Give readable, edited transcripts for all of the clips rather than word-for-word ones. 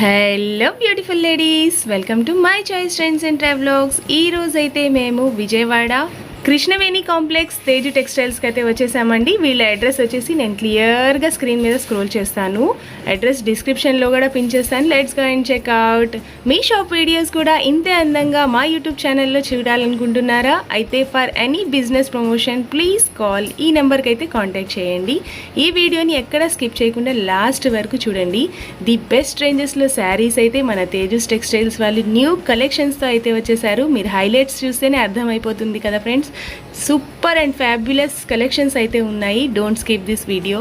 Hello beautiful ladies, welcome to my choice trends and travelogues. ఈ రోజు అయితే మేము విజయవాడ కృష్ణవేణి కాంప్లెక్స్ తేజు టెక్స్టైల్స్కి అయితే వచ్చేసామండి. వీళ్ళ అడ్రస్ వచ్చేసి నేను క్లియర్గా స్క్రీన్ మీద స్క్రోల్ చేస్తాను. అడ్రస్ డిస్క్రిప్షన్లో కూడా పిన్ చేస్తాను. Let's go and checkout. Me shop videos కూడా ఇంతే అందంగా మా యూట్యూబ్ ఛానల్లో చూడాలనుకుంటున్నారా? అయితే for any business promotion please call. ఈ నెంబర్కి అయితే కాంటాక్ట్ చేయండి. ఈ వీడియోని ఎక్కడ స్కిప్ చేయకుండా లాస్ట్ వరకు చూడండి. ది బెస్ట్ రేంజెస్లో శారీస్ అయితే మన తేజస్ టెక్స్టైల్స్ వాళ్ళు న్యూ కలెక్షన్స్తో అయితే వచ్చేసారు. మీరు హైలైట్స్ చూస్తేనే అర్థమైపోతుంది కదా friends. Super and fabulous collections అయితే ఉన్నాయి. Don't skip this video.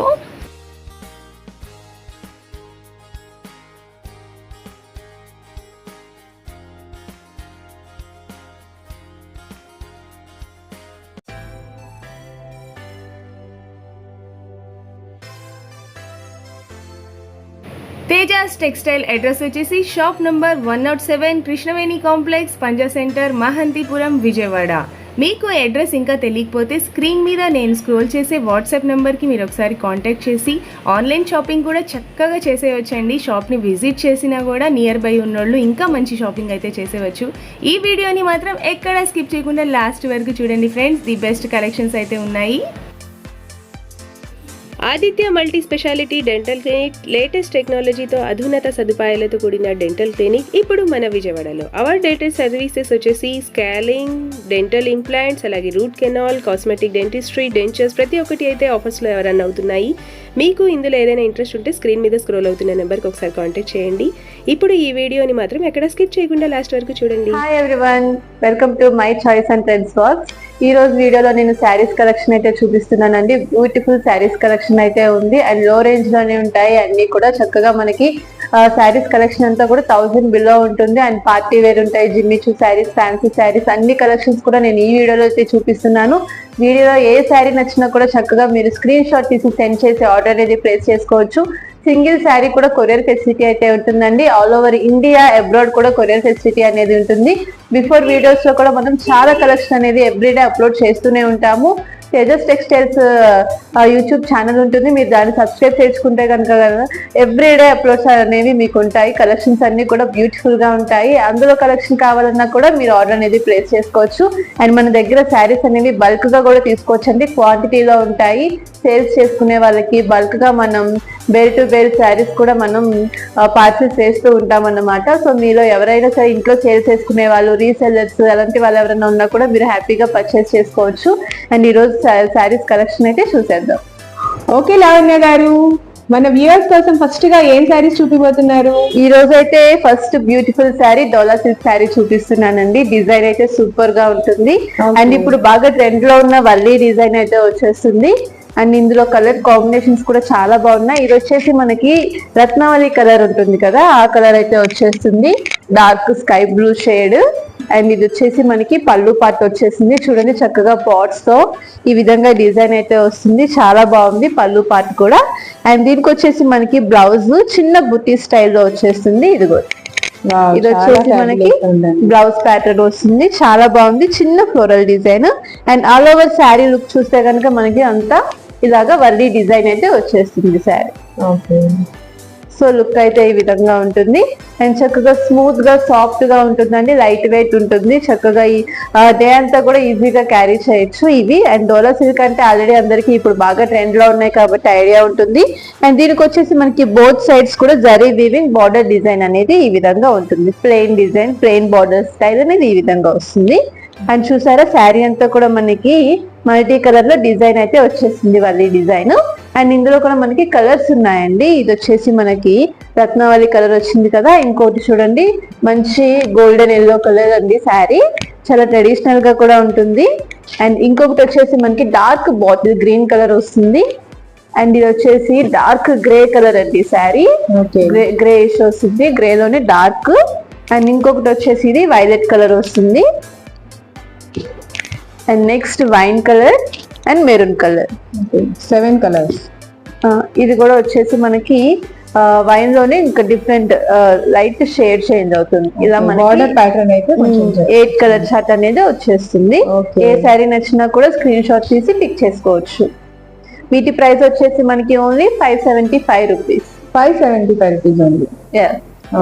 Tejas textile address వచ్చేసి షాప్ నంబర్ 107 కృష్ణవేణి కాంప్లెక్స్, పంజా సెంటర్, మహంతిపురం, విజయవాడ. మీకు అడ్రస్ ఇంకా తెలియకపోతే స్క్రీన్ మీద నేను స్క్రోల్ చేసే వాట్సాప్ నెంబర్కి మీరు ఒకసారి కాంటాక్ట్ చేసి ఆన్లైన్ షాపింగ్ కూడా చక్కగా చేసేయచ్చండి. షాప్ని విజిట్ చేసినా కూడా నియర్ బై ఉన్నోళ్ళు ఇంకా మంచి షాపింగ్ అయితే చేసేవచ్చు. ఈ వీడియోని మాత్రం ఎక్కడ స్కిప్ చేయకుండా లాస్ట్ వరకు చూడండి ఫ్రెండ్స్. ది బెస్ట్ కలెక్షన్స్ అయితే ఉన్నాయి. Aditya multi speciality dental clinic latest టెక్నాలజీతో అధునాత సదుపాయాలతో కూడిన డెంటల్ క్లినిక్ ఇప్పుడు మన విజయవాడలో. అవర్ డేటెడ్ సర్వీసెస్ వచ్చేసి స్కాలింగ్, డెంటల్ ఇంప్లాంట్స్, అలాగే root canal, cosmetic dentistry, dentures ప్రతి ఒక్కటి అయితే ఆఫర్స్లో రన్ అవుతున్నాయి. మీకు ఇందులో ఏదైనా ఇంట్రెస్ట్ ఉంటే స్క్రీన్ మీద స్క్రోల్ అవుతున్న నెంబర్కి ఒకసారి కాంటాక్ట్ చేయండి. ఇప్పుడు ఈ వీడియోని మాత్రం ఎక్కడ స్కిప్ చేయకుండా లాస్ట్ వరకు చూడండి. Hi everyone, welcome to my choice and trends vlogs. ఈ రోజు వీడియోలో నేను శారీస్ కలెక్షన్ అయితే చూపిస్తున్నానండి. బ్యూటిఫుల్ శారీస్ కలెక్షన్ అయితే ఉంది అండ్ లో రేంజ్ లోనే ఉంటాయి. అన్ని కూడా చక్కగా మనకి శారీస్ కలెక్షన్ అంతా కూడా 1000 బిలో ఉంటుంది. అండ్ పార్టీ వేర్ ఉంటాయి, జిమ్మిచూ శారీస్, ఫ్యాన్సీ శారీస్, అన్ని కలెక్షన్స్ కూడా నేను ఈ వీడియోలో అయితే చూపిస్తున్నాను. వీడియోలో ఏ శారీ నచ్చినా కూడా చక్కగా మీరు స్క్రీన్ షాట్ తీసి సెండ్ చేసి ఆర్డర్ అనేది ప్లేస్ చేసుకోవచ్చు. సింగిల్ శారీ కూడా కొరియర్ ఫెసిలిటీ అయితే ఉంటుందండి. ఆల్ ఓవర్ ఇండియా, అబ్రాడ్ కూడా కొరియర్ ఫెసిలిటీ అనేది ఉంటుంది. బిఫోర్ వీడియోస్ లో కూడా మనం చాలా కలెక్షన్ అనేది ఎవ్రీడే అప్లోడ్ చేస్తూనే ఉంటాము. తేజస్ టెక్స్టైల్స్ యూట్యూబ్ ఛానల్ ఉంటుంది, మీరు దాన్ని సబ్స్క్రైబ్ చేసుకుంటే కనుక ఎవ్రీడే అప్లోడ్స్ అనేవి మీకు ఉంటాయి. కలెక్షన్స్ అన్ని కూడా బ్యూటిఫుల్ గా ఉంటాయి. అందులో కలెక్షన్ కావాలన్నా కూడా మీరు ఆర్డర్ అనేది ప్లేస్ చేసుకోవచ్చు. అండ్ మన దగ్గర శారీస్ అనేవి బల్క్ గా కూడా తీసుకోవచ్చు అండి. క్వాంటిటీలో ఉంటాయి. సేల్స్ చేసుకునే వాళ్ళకి బల్క్ గా మనం బేర్ టు బేర్ శారీస్ కూడా మనం పార్సెల్స్ చేస్తూ ఉంటాం అన్నమాట. సో మీలో ఎవరైనా సరే ఇంట్లో సేల్స్ చేసుకునే వాళ్ళు, రీసెల్లర్స్ అలాంటి వాళ్ళు ఎవరైనా ఉన్నా కూడా మీరు హ్యాపీగా పర్చేస్ చేసుకోవచ్చు. అండ్ ఈ రోజు శారీస్ కలెక్షన్ అయితే చూసేద్దాం. ఓకే లావణ్య గారు, మన వ్యూవర్స్ కోసం ఫస్ట్ గా ఏం శారీస్ చూపిపోతున్నారు? ఈ రోజు అయితే ఫస్ట్ బ్యూటిఫుల్ శారీ, డోలా సిల్క్ శారీ చూపిస్తున్నానండి. డిజైన్ అయితే సూపర్ గా ఉంటుంది. అండ్ ఇప్పుడు బాగా ట్రెండ్ లో ఉన్న వల్లి డిజైన్ అయితే వచ్చేస్తుంది. అండ్ ఇందులో కలర్ కాంబినేషన్స్ కూడా చాలా బాగున్నాయి. ఇది వచ్చేసి మనకి రత్నావళి కలర్ ఉంటుంది కదా, ఆ కలర్ అయితే వచ్చేస్తుంది. Dark sky blue shade. And ఇది వచ్చేసి మనకి పళ్ళు పార్ట్ వచ్చేసింది. చూడండి చక్కగా పాట్స్ తో ఈ విధంగా డిజైన్ అయితే వస్తుంది. చాలా బాగుంది పళ్ళు పార్ట్ కూడా. అండ్ దీనికి వచ్చేసి మనకి బ్లౌజ్ చిన్న బుట్టి స్టైల్లో వచ్చేస్తుంది. ఇదిగో ఇది వచ్చేసి మనకి బ్లౌజ్ ప్యాటర్న్ వస్తుంది. చాలా బాగుంది, చిన్న floral design. And all over sari look చూస్తే కనుక మనకి అంతా ఇలాగా వల్లి డిజైన్ అయితే వచ్చేస్తుంది శారీ. సో లుక్ అయితే ఈ విధంగా ఉంటుంది. అండ్ చక్కగా స్మూత్ గా సాఫ్ట్ గా ఉంటుందండి. లైట్ వెయిట్ ఉంటుంది. చక్కగా ఈ డే అంతా కూడా ఈజీగా క్యారీ చేయొచ్చు ఇవి. అండ్ డోలా సిల్క్ అంటే ఆల్రెడీ అందరికి ఇప్పుడు బాగా ట్రెండ్ లో ఉన్నాయి కాబట్టి ఐడియా ఉంటుంది. అండ్ దీనికి వచ్చేసి మనకి బోత్ సైడ్స్ కూడా జరీ వీవింగ్ బార్డర్ డిజైన్ అనేది ఈ విధంగా ఉంటుంది. Plain design, plain border style అనేది ఈ విధంగా వస్తుంది. అండ్ చూసారా శారీ అంతా కూడా మనకి మల్టీ కలర్ లో డిజైన్ అయితే వచ్చేసింది, వల్లి డిజైన్. అండ్ ఇందులో కూడా మనకి కలర్స్ ఉన్నాయండి. ఇది వచ్చేసి మనకి రత్నావళి కలర్ వచ్చింది కదా. ఇంకోటి చూడండి మంచి గోల్డెన్ ఎల్లో కలర్ అండి శారీ. చాలా ట్రెడిషనల్ గా కూడా ఉంటుంది. అండ్ ఇంకొకటి వచ్చేసి మనకి డార్క్ బాటిల్ గ్రీన్ కలర్ వస్తుంది. అండ్ ఇది వచ్చేసి డార్క్ గ్రే కలర్ అండి శారీ. గ్రేష్ వస్తుంది, గ్రే లోనే డార్క్. అండ్ ఇంకొకటి వచ్చేసి ఇది వైలెట్ కలర్ వస్తుంది. And next wine colour and maroon colour. 7 colours. ఇది కూడా వచ్చేసి మనకి వైన్ లోనే ఇంకా డిఫరెంట్ లైట్ షేడ్ చేంజ్ అవుతుంది. ఇలా బార్డర్ ప్యాటర్న్ అయితే 8 కలర్ చార్ట్ అనేది వచ్చేస్తుంది. ఏ శారీ నచ్చినా కూడా స్క్రీన్ షాట్ తీసి పిక్ చేసుకోవచ్చు. వీటి ప్రైస్ వచ్చేసి మనకి only 575 rupees. 575 rupees only.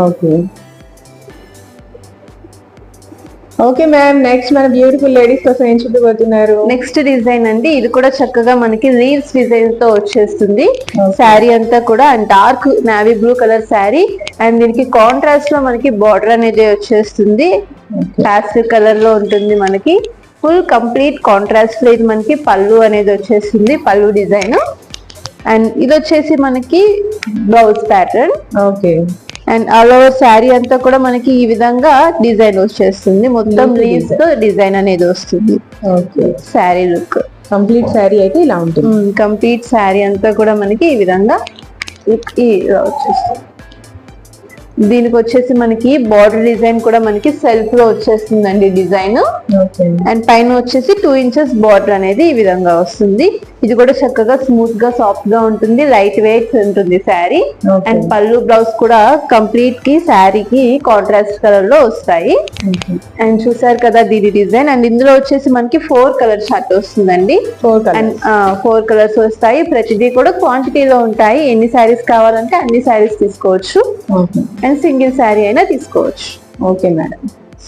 Okay okay ma'am, next మన బ్యూటిఫుల్ లేడీస్ కోసం ఏం చూపిపోతున్నారు? నెక్స్ట్ డిజైన్ అండి, ఇది కూడా చక్కగా మనకి లీవ్స్ డిజైన్ తో వచ్చేస్తుంది. శారీ అంతా కూడా and dark navy blue colour sari and దీనికి కాంట్రాస్ట్ లో మనకి బార్డర్ అనేది వచ్చేస్తుంది. ప్యాస్టల్ కలర్ లో ఉంటుంది మనకి. ఫుల్ కంప్లీట్ కాంట్రాస్ట్ లో ఇది మనకి పళ్ళు అనేది వచ్చేస్తుంది, పళ్ళు డిజైన్. అండ్ ఇది వచ్చేసి మనకి blouse pattern. Okay and all over sari అంతా కూడా మనకి ఈ విధంగా డిజైన్ వచ్చేస్తుంది. మొత్తం లీవ్స్ తో డిజైన్ అనేది వస్తుంది. Okay sari look complete sari అయితే ఇలా ఉంటుంది. కంప్లీట్ శారీ అంతా కూడా మనకి ఈ విధంగా ఇలా వచ్చేస్తుంది. దీనికి వచ్చేసి మనకి బార్డర్ డిజైన్ కూడా మనకి సెల్ఫ్ లో వచ్చేస్తుందండి డిజైన్. అండ్ పైన వచ్చేసి 2 ఇంచెస్ బార్డర్ అనేది ఈ విధంగా వస్తుంది. ఇది కూడా చక్కగా స్మూత్ గా సాఫ్ట్ గా ఉంటుంది, లైట్ వెయిట్ ఉంటుంది శారీ. అండ్ పళ్ళు బ్లౌజ్ కూడా కంప్లీట్ కి శారీకి కాంట్రాస్ట్ కలర్ లో వస్తాయి. అండ్ చూసారు కదా దీని డిజైన్. అండ్ ఇందులో వచ్చేసి మనకి 4 కలర్ షర్ట్ వస్తుందండి. 4 కలర్స్ వస్తాయి. ప్రతిదీ కూడా క్వాంటిటీలో ఉంటాయి. ఎన్ని శారీస్ కావాలంటే అన్ని శారీస్ తీసుకోవచ్చు అండ్ సింగిల్ శారీ అయినా తీసుకోవచ్చు. Okay madam.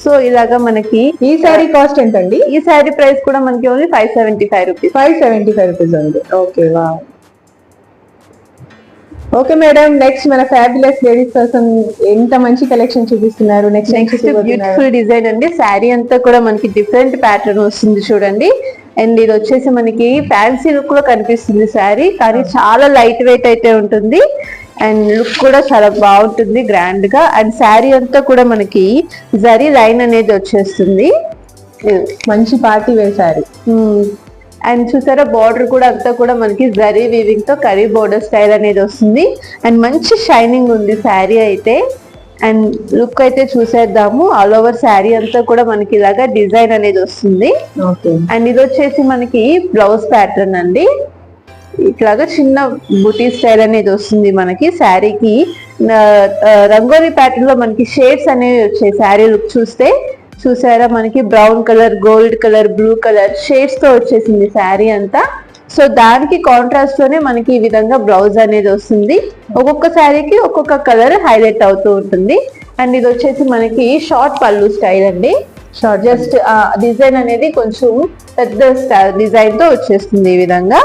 సో ఇలాగా మనకి ఈ శారీ కాస్ట్ ఎంతండి? ఈ శారీ ప్రైస్ కూడా మనకి ఓన్లీ 575 రూపీస్. 575 రూపీస్ ఉంది. ఓకే వా. ఓకే మేడం, నెక్స్ట్ మన ఫ్యాబులస్ లేడీస్ కోసం ఎంత మంచి కలెక్షన్ చూపిస్తున్నారు? నెక్స్ట్ బ్యూటిఫుల్ డిజైన్ అండి. శారీ అంతా కూడా మనకి డిఫరెంట్ ప్యాటర్న్ వస్తుంది చూడండి. అండ్ ఇది వచ్చేసి మనకి ఫ్యాన్సీ లుక్ లో కనిపిస్తుంది శారీ, కానీ చాలా లైట్ వెయిట్ అయితే ఉంటుంది. అండ్ లుక్ కూడా చాలా బాగుంటుంది గ్రాండ్ గా. అండ్ శారీ అంతా కూడా మనకి జరీ లైన్ అనేది వచ్చేస్తుంది. మంచి పార్టీ వేర్ శారీ. అండ్ చూసారా బార్డర్ కూడా అంతా కూడా మనకి జరీ వీవింగ్ తో కరీ బోర్డర్ స్టైల్ అనేది వస్తుంది. అండ్ మంచి షైనింగ్ ఉంది శారీ అయితే. అండ్ లుక్ అయితే చూసేద్దాము. ఆల్ ఓవర్ శారీ అంతా కూడా మనకి ఇలాగా డిజైన్ అనేది వస్తుంది. అండ్ ఇది వచ్చేసి మనకి బ్లౌజ్ ప్యాటర్న్ అండి. ఇట్లాగా చిన్న బుటీ స్టైల్ అనేది వస్తుంది మనకి శారీకి. రంగోలీ ప్యాటర్న్ లో మనకి షేడ్స్ అనేవి వచ్చాయి శారీ లుక్ చూస్తే. చూసారా మనకి brown colour, gold colour, blue colour shades తో వచ్చేసింది శారీ అంతా. సో దానికి కాంట్రాస్ట్ లోనే మనకి ఈ విధంగా బ్లౌజ్ అనేది వస్తుంది. ఒక్కొక్క శారీకి ఒక్కొక్క కలర్ హైలైట్ అవుతూ ఉంటుంది. అండ్ ఇది వచ్చేసి మనకి షార్ట్ పళ్ళు స్టైల్ అండి. జస్ట్ డిజైన్ అనేది కొంచెం పెద్ద డిజైన్ తో వచ్చేస్తుంది ఈ విధంగా.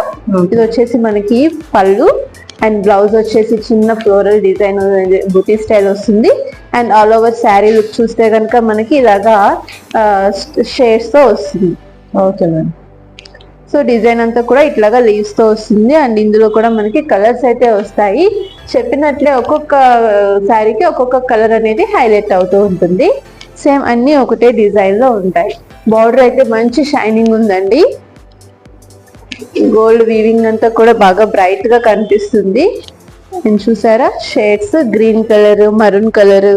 ఇది వచ్చేసి మనకి పళ్ళు అండ్ బ్లౌజ్ వచ్చేసి చిన్న ఫ్లోరల్ డిజైన్ బుటీ స్టైల్ వస్తుంది. And all over sari look చూస్తే కనుక మనకి ఇలాగా షేడ్స్ తో వస్తుంది. Okay ma'am. సో డిజైన్ అంతా కూడా ఇట్లాగా లీవ్స్ తో వస్తుంది. అండ్ ఇందులో కూడా మనకి కలర్స్ అయితే వస్తాయి. చెప్పినట్లే ఒక్కొక్క శారీకి ఒక్కొక్క కలర్ అనేది హైలైట్ అవుతూ ఉంటుంది. సేమ్ అన్ని ఒకటే డిజైన్ లో ఉంటాయి. బార్డర్ అయితే మంచి షైనింగ్ ఉందండి. గోల్డ్ వీవింగ్ అంతా కూడా బాగా బ్రైట్ గా కనిపిస్తుంది. అండ్ చూసారా shades green colour, maroon colour,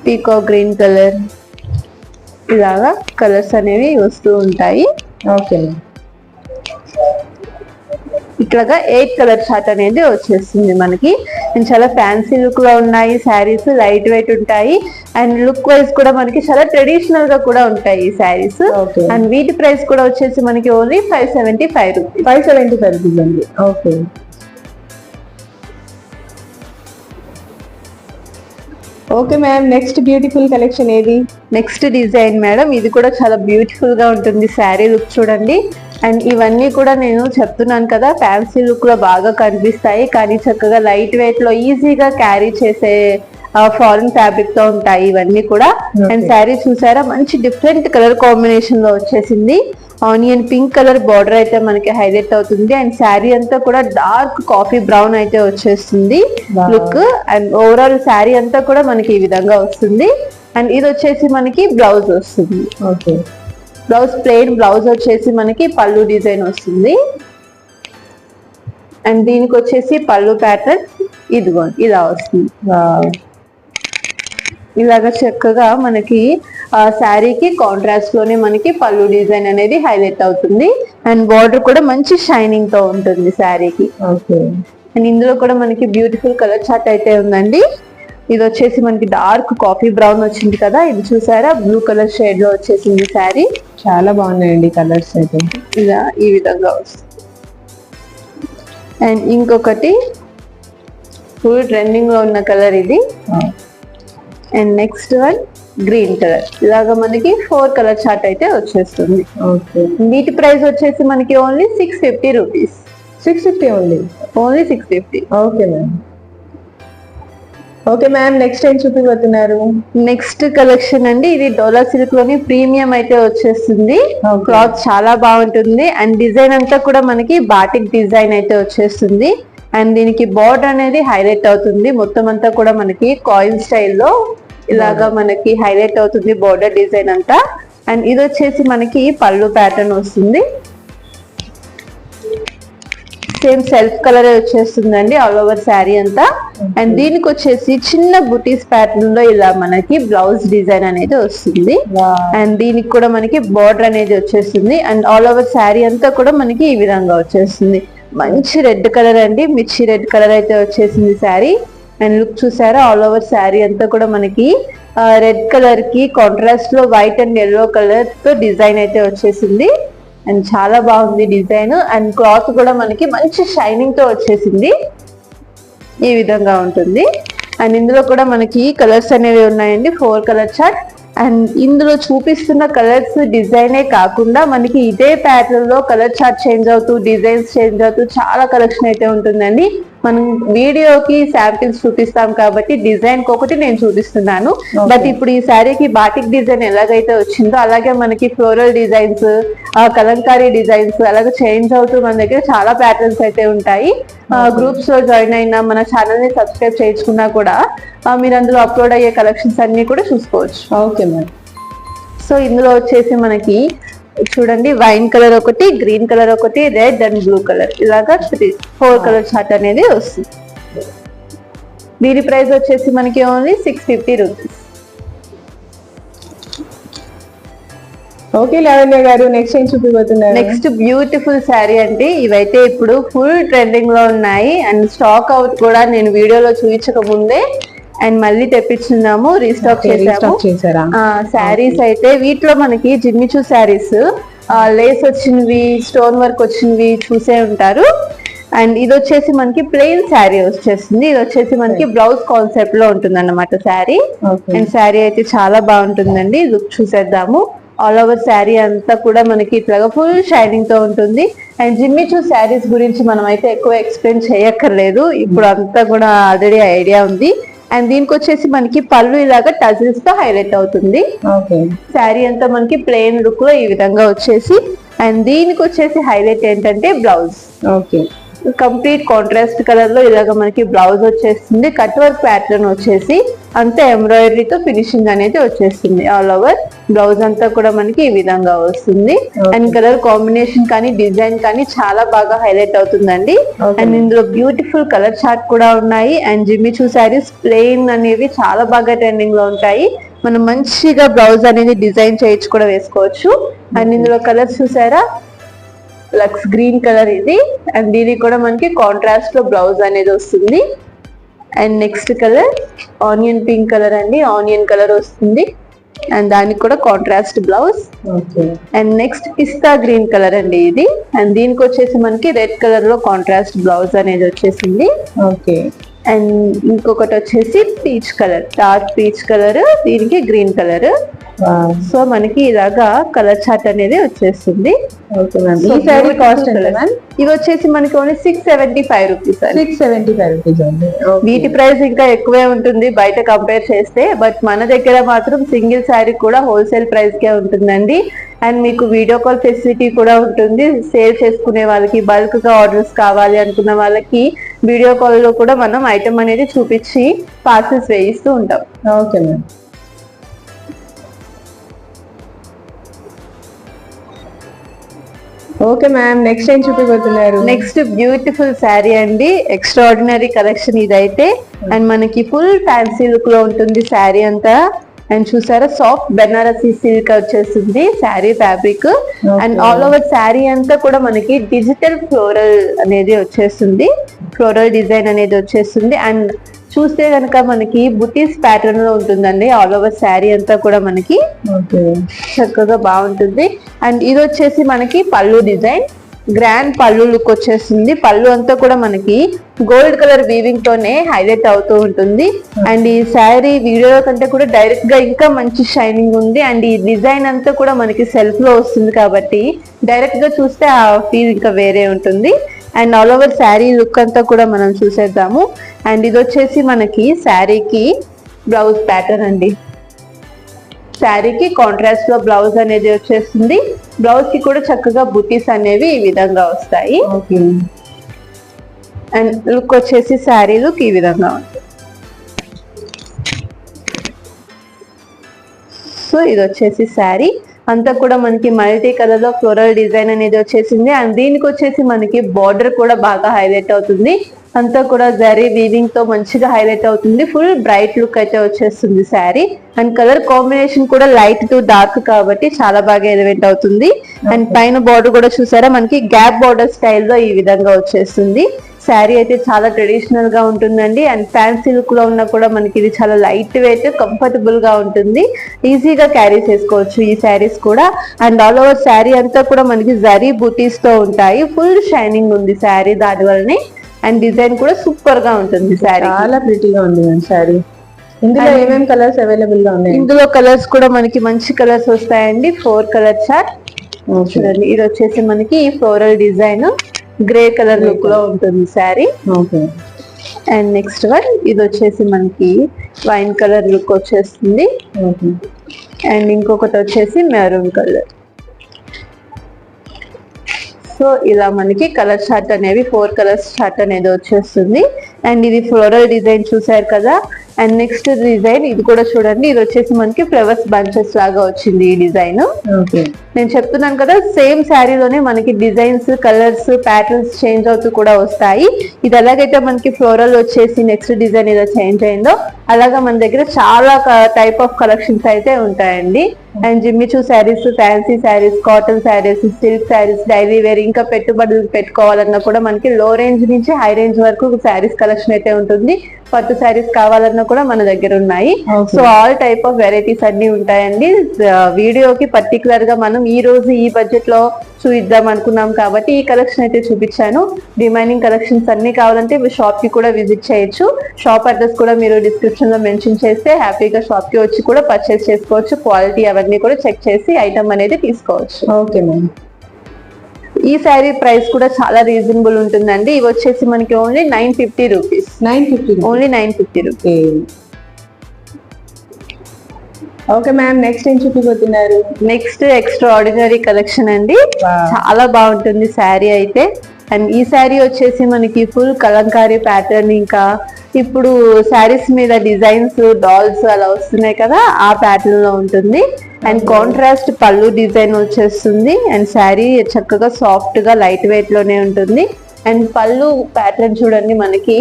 peacock green colour, ఇలాగా కలర్స్ అనేవి వస్తూ ఉంటాయి. ఓకే, ఇట్లాగా 8 కలర్ చార్ట్ అనేది వచ్చేస్తుంది మనకి. అండ్ చాలా ఫ్యాన్సీ లుక్ లో ఉన్నాయి శారీస్, లైట్ వెయిట్ ఉంటాయి. అండ్ లుక్ వైజ్ కూడా మనకి చాలా ట్రెడిషనల్ గా కూడా ఉంటాయి ఈ శారీస్. అండ్ వీటి ప్రైస్ కూడా వచ్చేసి మనకి ఓన్లీ 575 రూపీస్. 575 రూపీస్ అండి. Okay, okay ma'am. Next beautiful collection ఏది? నెక్స్ట్ డిజైన్ మేడం, ఇది కూడా చాలా బ్యూటిఫుల్ గా ఉంటుంది శారీ లుక్ చూడండి. అండ్ ఇవన్నీ కూడా నేను చెప్తున్నాను కదా ఫ్యాన్సీ లుక్ లో బాగా కనిపిస్తాయి, కానీ చక్కగా లైట్ వెయిట్ లో ఈజీగా క్యారీ చేసే ఫారెన్ ఫ్యాబ్రిక్ తో ఉంటాయి ఇవన్నీ కూడా. అండ్ శారీ చూసారా మంచి డిఫరెంట్ కలర్ కాంబినేషన్ లో వచ్చేసింది. ఆనియన్ పింక్ కలర్ బార్డర్ అయితే మనకి హైలైట్ అవుతుంది. అండ్ శారీ అంతా కూడా డార్క్ కాఫీ బ్రౌన్ అయితే వచ్చేస్తుంది లుక్. అండ్ ఓవరాల్ శారీ అంతా కూడా మనకి ఈ విధంగా వస్తుంది. అండ్ ఇది వచ్చేసి మనకి బ్లౌజ్ వస్తుంది. ఓకే, బ్లౌజ్ ప్లెయిన్ బ్లౌజ్ వచ్చేసి మనకి పళ్ళు డిజైన్ వస్తుంది. అండ్ దీనికి వచ్చేసి పళ్ళు ప్యాటర్న్ ఇదిగో ఇలా వస్తుంది. ఇలాగా చక్కగా మనకి శారీకి కాంట్రాస్ట్ లోనే మనకి పళ్ళు డిజైన్ అనేది హైలైట్ అవుతుంది. అండ్ బార్డర్ కూడా మంచి షైనింగ్ తో ఉంటుంది శారీకి. ఓకే, అండ్ ఇందులో కూడా మనకి బ్యూటిఫుల్ కలర్ చార్ట్ అయితే ఉందండి. ఇది వచ్చేసి మనకి డార్క్ కాఫీ బ్రౌన్ వచ్చింది కదా, ఇది చూసారా బ్లూ కలర్ షేడ్ లో వచ్చేసింది శారీ. చాలా బాగున్నాయండి కలర్స్ అయితే. ఇలా ఈ విధంగా వస్తుంది. అండ్ ఇంకొకటి ఫుల్ ట్రెండింగ్ లో ఉన్న కలర్ ఇది. And next one green colour. ఇలాగా మనకి 4 కలర్ చార్ట్ అయితే వచ్చేస్తుంది. వీటి ప్రైస్ వచ్చేసి మనకి only 650 rupees. 650 only 650. Okay ma'am. Okay ma'am, next ఏం చూపిపోతున్నారు? నెక్స్ట్ కలెక్షన్ అండి, ఇది డోలా సిల్క్ లోని ప్రీమియం అయితే వచ్చేస్తుంది. క్లాత్ చాలా బాగుంటుంది అండ్ డిజైన్ అంతా కూడా మనకి బాటిక్ డిజైన్ అయితే వచ్చేస్తుంది. అండ్ దీనికి బార్డర్ అనేది హైలైట్ అవుతుంది. మొత్తం అంతా కూడా మనకి కాయిన్ స్టైల్లో ఇలాగా మనకి హైలైట్ అవుతుంది బార్డర్ డిజైన్ అంతా. అండ్ ఇది వచ్చేసి మనకి పళ్ళు ప్యాటర్న్ వస్తుంది. సేమ్ సెల్ఫ్ కలర్ వచ్చేస్తుందండి ఆల్ ఓవర్ శారీ అంతా. అండ్ దీనికి వచ్చేసి చిన్న బుటీస్ ప్యాటర్న్ లో ఇలా మనకి బ్లౌజ్ డిజైన్ అనేది వస్తుంది. అండ్ దీనికి కూడా మనకి బార్డర్ అనేది వచ్చేస్తుంది. అండ్ ఆల్ ఓవర్ శారీ అంతా కూడా మనకి ఈ విధంగా వచ్చేస్తుంది. మంచి రెడ్ కలర్ అండి, మిర్చి రెడ్ కలర్ అయితే వచ్చేసింది శారీ. అండ్ లుక్ చూసారా, ఆల్ ఓవర్ శారీ అంతా కూడా మనకి రెడ్ కలర్ కి కాంట్రాస్ట్ లో వైట్ అండ్ ఎల్లో కలర్ తో డిజైన్ అయితే వచ్చేసింది. అండ్ చాలా బాగుంది డిజైన్. అండ్ క్లాత్ కూడా మనకి మంచి షైనింగ్ తో వచ్చేసింది. ఈ విధంగా ఉంటుంది. అండ్ ఇందులో కూడా మనకి కలర్స్ అనేవి ఉన్నాయండి, 4 కలర్ చార్ట్. అండ్ ఇందులో చూపిస్తున్న కలర్స్ డిజైనే కాకుండా మనకి ఇదే ప్యాటర్న్ లో కలర్ చార్ట్ చేంజ్ అవుతూ డిజైన్స్ చేంజ్ అవుతూ చాలా కలెక్షన్ అయితే ఉంటుందండి. మనం వీడియోకి శాంపిల్స్ చూపిస్తాం కాబట్టి డిజైన్ ఒకటి నేను చూపిస్తున్నాను. బట్ ఇప్పుడు ఈ శారీకి బాటిక్ డిజైన్ ఎలాగైతే వచ్చిందో అలాగే మనకి ఫ్లోరల్ డిజైన్స్, కలంకారీ డిజైన్స్ అలాగే చేంజ్ అవుతూ మన దగ్గర చాలా ప్యాటర్న్స్ అయితే ఉంటాయి. గ్రూప్స్ లో జాయిన్ అయినా మన ఛానల్ ని సబ్స్క్రైబ్ చేసుకున్నా కూడా మీరు అందులో అప్లోడ్ అయ్యే కలెక్షన్స్ అన్ని కూడా చూసుకోవచ్చు. Okay ma'am. సో ఇందులో వచ్చేసి మనకి చూడండి వైన్ కలర్ ఒకటి, గ్రీన్ కలర్ ఒకటి, రెడ్ అండ్ బ్లూ కలర్, ఇలాగా 4 కలర్ చార్ట్ అనేది వస్తుంది. దీని ప్రైస్ వచ్చేసి మనకి ఓన్లీ 650 రూపీస్. ఓకే లావణ్య గారు, నెక్స్ట్ ఏం చూపిపోతున్నారు? నెక్స్ట్ బ్యూటిఫుల్ శారీ అండి. ఇవైతే ఇప్పుడు ఫుల్ ట్రెండింగ్ లో ఉన్నాయి. అండ్ స్టాక్ అవుట్ కూడా నేను వీడియోలో చూపించక ముందే అండ్ మళ్ళీ తెప్పించున్నాము, రీస్టాక్ చేసాము. శారీస్ అయితే వీటిలో మనకి జిమ్మిచూ శారీస్, లేస్ వచ్చినవి, స్టోన్ వర్క్ వచ్చినవి చూసే ఉంటారు. అండ్ ఇది వచ్చేసి మనకి ప్లెయిన్ శారీ వచ్చేస్తుంది. ఇది వచ్చేసి మనకి బ్లౌజ్ కాన్సెప్ట్ లో ఉంటుంది అన్నమాట శారీ. అండ్ శారీ అయితే చాలా బాగుంటుందండి. లుక్ చూసేద్దాము. ఆల్ ఓవర్ శారీ అంతా కూడా మనకి ఇట్లాగా ఫుల్ షైనింగ్ తో ఉంటుంది. అండ్ జిమ్మిచూ శారీస్ గురించి మనం అయితే ఎక్కువ ఎక్స్ప్లెయిన్ చేయక్కర్లేదు, ఇప్పుడు అంతా కూడా ఆల్రెడీ ఐడియా ఉంది. అండ్ దీనికి వచ్చేసి మనకి పళ్ళు ఇలాగా టజిల్స్ తో హైలైట్ అవుతుంది. శారీ అంతా మనకి ప్లెయిన్ లుక్ లో ఈ విధంగా వచ్చేసి, అండ్ దీనికి వచ్చేసి హైలైట్ ఏంటంటే బ్లౌజ్. కంప్లీట్ కాంట్రాస్ట్ కలర్ లో ఇలాగ మనకి బ్లౌజ్ వచ్చేస్తుంది. కట్ వర్క్ ప్యాటర్న్ వచ్చేసి అంతా ఎంబ్రాయిడరీతో ఫినిషింగ్ అనేది వచ్చేస్తుంది. ఆల్ ఓవర్ బ్లౌజ్ అంతా కూడా మనకి ఈ విధంగా వస్తుంది. అండ్ కలర్ కాంబినేషన్ కానీ డిజైన్ కానీ చాలా బాగా హైలైట్ అవుతుందండి. అండ్ ఇందులో బ్యూటిఫుల్ కలర్ చార్ట్ కూడా ఉన్నాయి. అండ్ జిమ్మిచూ శారీస్ ప్లెయిన్ అనేవి చాలా బాగా ట్రెండింగ్ లో ఉంటాయి. మనం మంచిగా బ్లౌజ్ అనేది డిజైన్ చేయించి కూడా వేసుకోవచ్చు. అండ్ ఇందులో కలర్స్ చూసారా, లక్స్ గ్రీన్ కలర్ ఇది. అండ్ దీనికి కూడా మనకి కాంట్రాస్ట్ లో బ్లౌజ్ అనేది వస్తుంది. And next colour onion pink colour అండి, ఆనియన్ కలర్ వస్తుంది. అండ్ దానికి కూడా contrast blouse. And next pista green colour అండి ఇది. అండ్ దీనికి వచ్చేసి మనకి రెడ్ కలర్ లో కాంట్రాస్ట్ బ్లౌజ్ అనేది వచ్చేసింది. అండ్ ఇంకొకటి వచ్చేసి peach colour, dark peach colour, దీనికి గ్రీన్ కలర్. సో మనకి ఇలాగా కలర్ చార్ట్ అనేది వచ్చేస్తుంది. ఇవి వచ్చేసి మనకి ఓన్లీ 675 రూపీస్. 675 రూపీస్ అండి. వీటి ప్రైస్ ఇంకా ఎక్కువే ఉంటుంది బయట కంపేర్ చేస్తే, బట్ మన దగ్గర మాత్రం సింగిల్ శారీ కూడా హోల్సేల్ ప్రైస్ కే ఉంటుందండి. అండ్ మీకు వీడియో కాల్ ఫెసిలిటీ కూడా ఉంటుంది. సేల్ చేసుకునే వాళ్ళకి, బల్క్ గా ఆర్డర్స్ కావాలి అనుకున్న వాళ్ళకి వీడియో కాల్ లో కూడా మనం ఐటమ్ అనేది చూపించి పార్సల్స్ వేయిస్తూ ఉంటాం. Okay ma'am. Okay ma'am, next ఏం చూపిపోతున్నారు? నెక్స్ట్ బ్యూటిఫుల్ శారీ అండి, ఎక్స్ట్రాడినరీ కలెక్షన్ ఇదైతే. అండ్ మనకి ఫుల్ ఫ్యాన్సీ లుక్ లో ఉంటుంది శారీ అంతా. అండ్ చూసారా, సాఫ్ట్ బెనారసీ సిల్క్ వచ్చేస్తుంది sari fabric. And all over sari అంతా కూడా మనకి డిజిటల్ ఫ్లోరల్ అనేది వచ్చేస్తుంది, ఫ్లోరల్ డిజైన్ అనేది వచ్చేస్తుంది. అండ్ చూస్తే కనుక మనకి బుటీస్ ప్యాటర్న్ లో ఉంటుందండి ఆల్ ఓవర్ శారీ అంతా కూడా మనకి చక్కగా బాగుంటుంది. అండ్ ఇది వచ్చేసి మనకి పళ్ళు డిజైన్. గ్రాండ్ పళ్ళు లుక్ వచ్చేస్తుంది. పళ్ళు అంతా కూడా మనకి గోల్డ్ కలర్ వీవింగ్ తోనే హైలైట్ అవుతూ ఉంటుంది. అండ్ ఈ శారీ వీడియో కంటే కూడా డైరెక్ట్ గా ఇంకా మంచి షైనింగ్ ఉంది. అండ్ ఈ డిజైన్ అంతా కూడా మనకి సెల్ఫ్ లో వస్తుంది కాబట్టి డైరెక్ట్ గా చూస్తే ఆ ఫీల్ ఇంకా వేరే ఉంటుంది. And all over sari look అంతా కూడా మనం చూసేద్దాము. అండ్ ఇది వచ్చేసి మనకి శారీకి బ్లౌజ్ ప్యాటర్న్ అండి. శారీకి కాంట్రాస్ట్ లో బ్లౌజ్ అనేది వచ్చేస్తుంది. బ్లౌజ్ కి కూడా చక్కగా బుటీస్ అనేవి ఈ విధంగా వస్తాయి. అండ్ లుక్ వచ్చేసి శారీ లుక్ ఈ విధంగా ఉంటుంది. సో ఇది వచ్చేసి శారీ అంతా కూడా మనకి మల్టీ కలర్ లో ఫ్లోరల్ డిజైన్ అనేది వచ్చేసింది. అండ్ దీనికి వచ్చేసి మనకి బార్డర్ కూడా బాగా హైలైట్ అవుతుంది. అంతా కూడా జరీ వీవింగ్ తో మంచిగా హైలైట్ అవుతుంది. ఫుల్ బ్రైట్ లుక్ అయితే వచ్చేస్తుంది శారీ. అండ్ కలర్ కాంబినేషన్ కూడా లైట్ టు డార్క్ కాబట్టి చాలా బాగా ఎలివేట్ అవుతుంది. అండ్ పైన బార్డర్ కూడా చూసారా మనకి గ్యాప్ బార్డర్ స్టైల్లో ఈ విధంగా వచ్చేస్తుంది. శారీ అయితే చాలా ట్రెడిషనల్ గా ఉంటుందండి. అండ్ ఫ్యాన్సీ లుక్ లో ఉన్నా కూడా మనకి ఇది చాలా లైట్ వెయిట్ కంఫర్టబుల్ గా ఉంటుంది. ఈజీగా క్యారీ చేసుకోవచ్చు ఈ శారీస్ కూడా. అండ్ ఆల్ ఓవర్ శారీ అంతా కూడా మనకి జరీ బూటీస్ తో ఉంటాయి. ఫుల్ షైనింగ్ ఉంది శారీ దాని వల్లనే. అండ్ డిజైన్ కూడా సూపర్ గా ఉంటుంది శారీ. చాలా ప్రిటీగా ఉంది శారీ. ఇందులో ఏమేమి కలర్స్ అవైలబుల్ గా ఉన్నాయి? ఇందులో కలర్స్ కూడా మనకి మంచి కలర్స్ వస్తాయండి. 4 కలర్ చార్ట్ చూడండి. ఇది వచ్చేసి మనకి floral design grey colour look లో ఉంటుంది శారీ. అండ్ నెక్స్ట్ వన్ ఇది వచ్చేసి మనకి వైన్ కలర్ లుక్ వచ్చేస్తుంది. అండ్ ఇంకొకటి వచ్చేసి మెరూన్ కలర్. సో ఇలా మనకి కలర్ చార్ట్ అనేవి 4 కలర్స్ చార్ట్ అనేది వచ్చేస్తుంది. అండ్ ఇది ఫ్లోరల్ డిజైన్ చూసారు కదా. అండ్ నెక్స్ట్ డిజైన్ ఇది కూడా చూడండి. ఇది వచ్చేసి మనకి ఫ్లవర్స్ బంచెస్ లాగా వచ్చింది ఈ డిజైన్. నేను చెప్తున్నాను కదా సేమ్ శారీలోనే మనకి డిజైన్స్ కలర్స్ ప్యాటర్న్స్ చేంజ్ అవుతూ కూడా వస్తాయి. ఇది ఎలాగైతే మనకి ఫ్లోరల్ వచ్చేసి నెక్స్ట్ డిజైన్ ఏదో చేంజ్ అయిందో అలాగా మన దగ్గర చాలా టైప్ ఆఫ్ కలెక్షన్స్ అయితే ఉంటాయండి. And Jimmy Choo sarees, fancy sarees, cotton sarees, silk sarees, daily wear ఇంకా పెట్టుబడులు పెట్టుకోవాలన్నా కూడా మనకి లో రేంజ్ నుంచి హై రేంజ్ వరకు శారీస్ కలెక్షన్ అయితే ఉంటుంది. పట్టు శారీస్ కావాలన్నా కూడా మన దగ్గర ఉన్నాయి. So all type of varieties అన్ని ఉంటాయండి. వీడియోకి పర్టికులర్ గా మనం ఈ రోజు ఈ బడ్జెట్ లో చూద్దాం అనుకున్నాం కాబట్టి ఈ కలెక్షన్ అయితే చూపించాను. రిమైనింగ్ కలెక్షన్స్ అన్ని కావాలంటే షాప్ కి కూడా విజిట్ చేయొచ్చు. షాప్ అడ్రస్ కూడా మీరు డిస్క్రిప్షన్ లో మెన్షన్ చేస్తే హ్యాపీగా షాప్ కి వచ్చి కూడా పర్చేస్ చేసుకోవచ్చు. క్వాలిటీ అవన్నీ కూడా చెక్ చేసి ఐటమ్ అనేది తీసుకోవచ్చు. Okay ma'am. ఈ శారీ ప్రైస్ కూడా చాలా రీజనబుల్ ఉంటుందండి. ఇవి వచ్చేసి మనకి only 950 rupees. 950 only 950 rupees. Okay ma'am, next ఏం చూపిపోతున్నారు? నెక్స్ట్ ఎక్స్ట్రా ఆర్డినరీ కలెక్షన్ అండి. చాలా బాగుంటుంది శారీ అయితే. అండ్ ఈ శారీ వచ్చేసి మనకి ఫుల్ కలంకారీ ప్యాటర్న్, ఇంకా ఇప్పుడు శారీస్ మీద డిజైన్స్ డాల్స్ అలా వస్తున్నాయి కదా ఆ ప్యాటర్న్ లో ఉంటుంది. అండ్ కాంట్రాస్ట్ పళ్ళు డిజైన్ వచ్చేస్తుంది. అండ్ శారీ చక్కగా సాఫ్ట్ గా లైట్ వెయిట్ లోనే ఉంటుంది. అండ్ పళ్ళు ప్యాటర్న్ చూడండి మనకి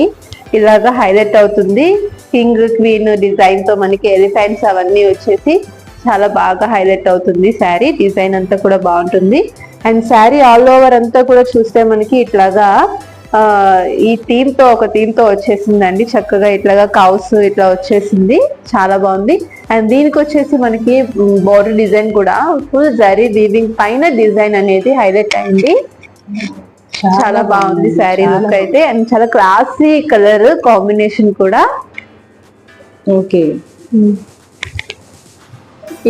ఇలాగా హైలైట్ అవుతుంది. కింగ్ క్వీన్ డిజైన్ తో మనకి ఎలిఫెంట్స్ అవన్నీ వచ్చేసి చాలా బాగా హైలైట్ అవుతుంది. శారీ డిజైన్ అంతా కూడా బాగుంటుంది. అండ్ శారీ ఆల్ ఓవర్ అంతా కూడా చూస్తే మనకి ఇట్లాగా ఈ ఒక థీమ్ తో వచ్చేసిందండి. చక్కగా ఇట్లాగా కౌస్ ఇట్లా వచ్చేసింది, చాలా బాగుంది. అండ్ దీనికి వచ్చేసి మనకి బోర్డర్ డిజైన్ కూడా ఫుల్ జరీ వీవింగ్ పైన డిజైన్ అనేది హైలైట్ అయింది. చాలా బాగుంది శారీ లుక్ అయితే. అండ్ చాలా క్లాసీ కలర్ కాంబినేషన్ కూడా. ఓకే,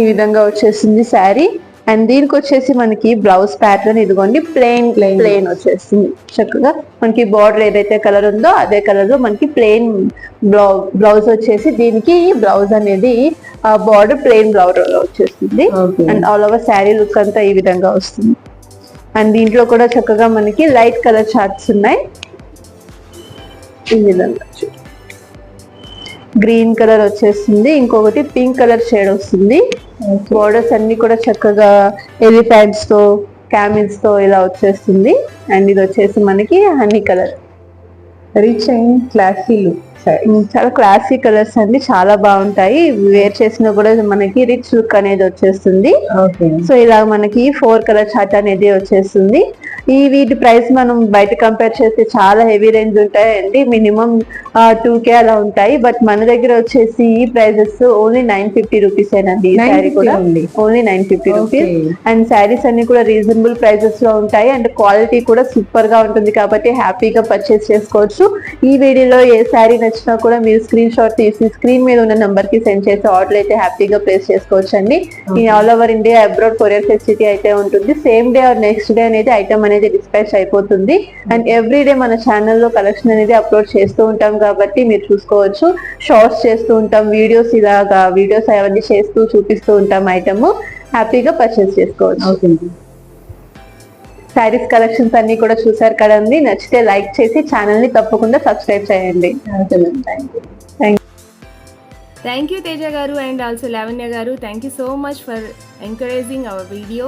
ఈ విధంగా వచ్చేసింది శారీ. అండ్ దీనికి వచ్చేసి మనకి బ్లౌజ్ ప్యాటర్న్ ఇదిగోండి ప్లెయిన్ వచ్చేస్తుంది. చక్కగా మనకి బార్డర్ ఏదైతే కలర్ ఉందో అదే కలర్ లో మనకి ప్లెయిన్ బ్లౌజ్ వచ్చేసి దీనికి బ్లౌజ్ అనేది బార్డర్ ప్లెయిన్ బ్లౌజ్ వచ్చేస్తుంది. And all over sari look అంతా ఈ విధంగా వస్తుంది. అండ్ దీంట్లో కూడా చక్కగా మనకి లైట్ కలర్ చార్ట్స్ ఉన్నాయి. ఈ విధంగా గ్రీన్ కలర్ వచ్చేస్తుంది, ఇంకొకటి పింక్ కలర్ షేడ్ వస్తుంది. బోర్డర్స్ అన్ని కూడా చక్కగా ఎలిఫెంట్స్ తో క్యామిల్స్ తో ఇలా వచ్చేస్తుంది. అండ్ ఇది వచ్చేసి మనకి honey colour, rich and classy look. చాలా క్లాసీ కలర్స్ అండి, చాలా బాగుంటాయి. వేర్ చేసినా కూడా మనకి రిచ్ లుక్ అనేది వచ్చేస్తుంది. సో ఇలా మనకి 4 కలర్ చార్ట్ అనేది వచ్చేస్తుంది. వీటి ప్రైస్ మనం బయట కంపేర్ చేస్తే చాలా హెవీ రేంజ్ ఉంటాయండి, మినిమం 2K అలా ఉంటాయి. బట్ మన దగ్గర వచ్చేసి ఈ ప్రైజెస్ ఓన్లీ 950 రూపీస్ ఏనండి. ఈ శారీ కూడా ఓన్లీ 950 రూపీస్. అండ్ శారీస్ అన్ని కూడా రీజనబుల్ ప్రైజెస్ లో ఉంటాయి అండ్ క్వాలిటీ కూడా సూపర్ గా ఉంటుంది కాబట్టి హ్యాపీగా పర్చేస్ చేసుకోవచ్చు. ఈ వీడియోలో ఏ శారీ నచ్చినా కూడా మీరు స్క్రీన్ షాట్ తీసి స్క్రీన్ మీద ఉన్న నంబర్ కి సెండ్ చేసి ఆర్డర్ అయితే హ్యాపీగా ప్లేస్ చేసుకోవచ్చు అండి. ఈ all over India abroad courier facility అయితే ఉంటుంది. Same day or next day అనేది ఐటమ్ అనేది డిస్పాచ్ అయిపోతుంది. అండ్ ఎవ్రీ డే మన ఛానల్లో కలెక్షన్ అనేది అప్లోడ్ చేస్తూ ఉంటాం కాబట్టి మీరు చూసుకోవచ్చు. షార్ట్స్ చేస్తూ ఉంటాం, వీడియోస్ అవన్నీ చేస్తూ చూపిస్తూ ఉంటాం. ఐటమ్ హ్యాపీగా పర్చేస్ చేసుకోవచ్చు. శారీస్ కలెక్షన్స్ అన్ని కూడా చూసారు కదండి. నచ్చితే లైక్ చేసి ఛానల్ ని తప్పకుండా సబ్స్క్రైబ్ చేయండి. థ్యాంక్ యూ తేజ గారు అండ్ ఆల్సో లావణ్య గారు. Thank you so much for encouraging hour video.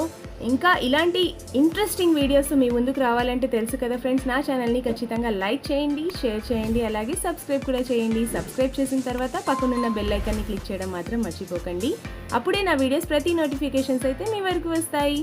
ఇంకా ఇలాంటి ఇంట్రెస్టింగ్ వీడియోస్ మీ ముందుకు రావాలంటే తెలుసు కదా ఫ్రెండ్స్, నా ఛానల్ని ఖచ్చితంగా లైక్ చేయండి, షేర్ చేయండి, అలాగే సబ్స్క్రైబ్ కూడా చేయండి. సబ్స్క్రైబ్ చేసిన తర్వాత పక్కనున్న బెల్ ఐకాన్ని క్లిక్ చేయడం మాత్రం మర్చిపోకండి. అప్పుడే నా వీడియోస్ ప్రతి నోటిఫికేషన్స్ అయితే మీ వరకు వస్తాయి.